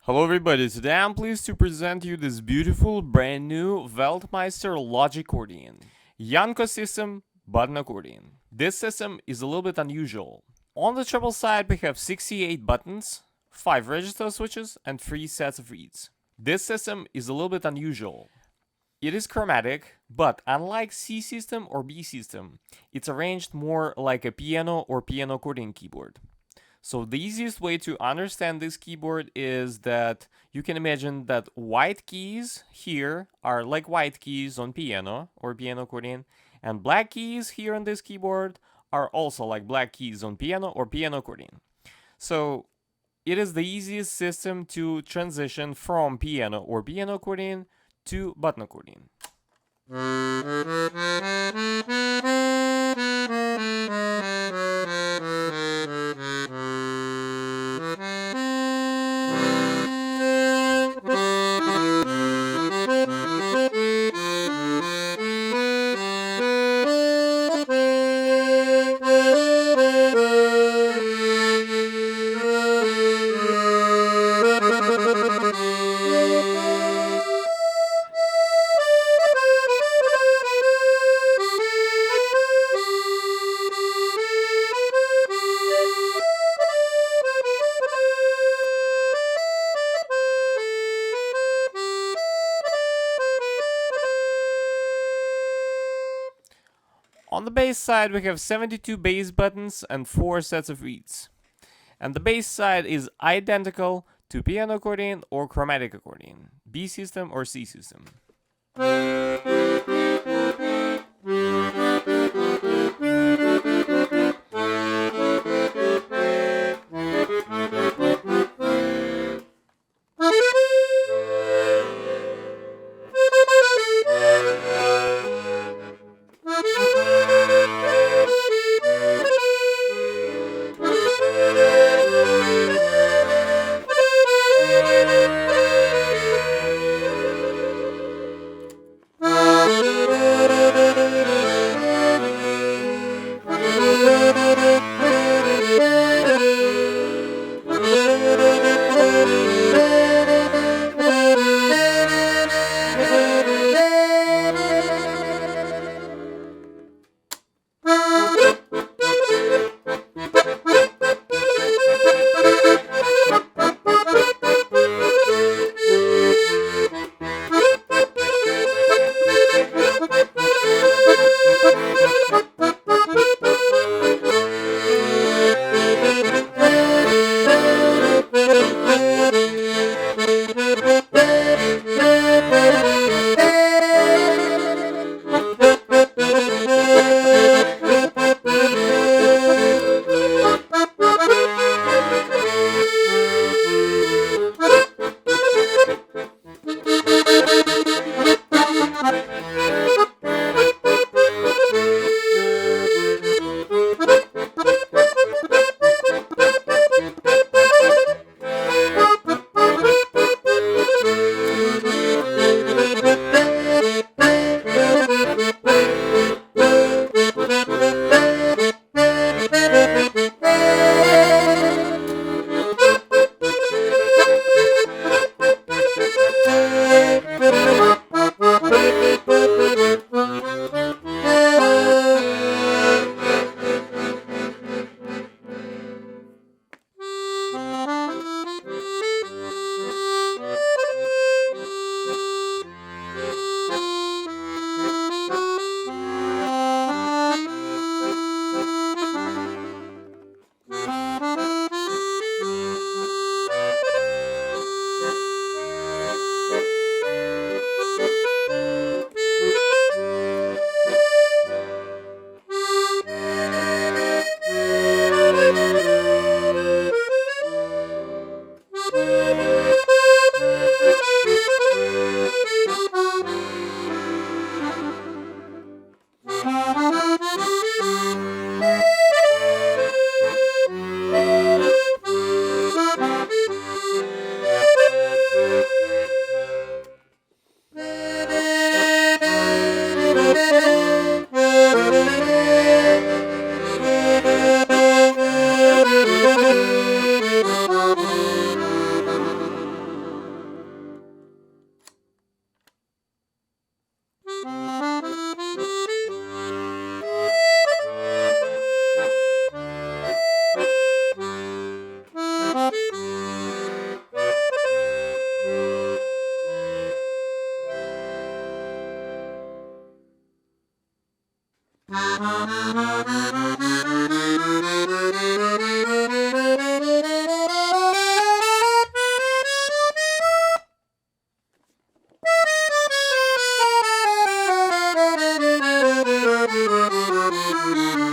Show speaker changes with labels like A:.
A: Hello everybody, today I'm pleased to present you this beautiful brand new Weltmeister Logikordeon Janko system button accordion. This system is a little bit unusual. On the treble side we have 68 buttons, 5 register switches and 3 sets of reeds. This system is a little bit unusual. It is chromatic, but unlike C system or B system, it's arranged more like a piano or piano accordion keyboard. So the easiest way to understand this keyboard is that you can imagine that white keys here are like white keys on piano or piano accordion, and black keys here on this keyboard are also like black keys on piano or piano accordion. So it is the easiest system to transition from piano or piano accordion to button accordion. On the bass side we have 72 bass buttons and 4 sets of reeds. And the bass side is identical to piano accordion or chromatic accordion, B system or C system.
B: Thank you.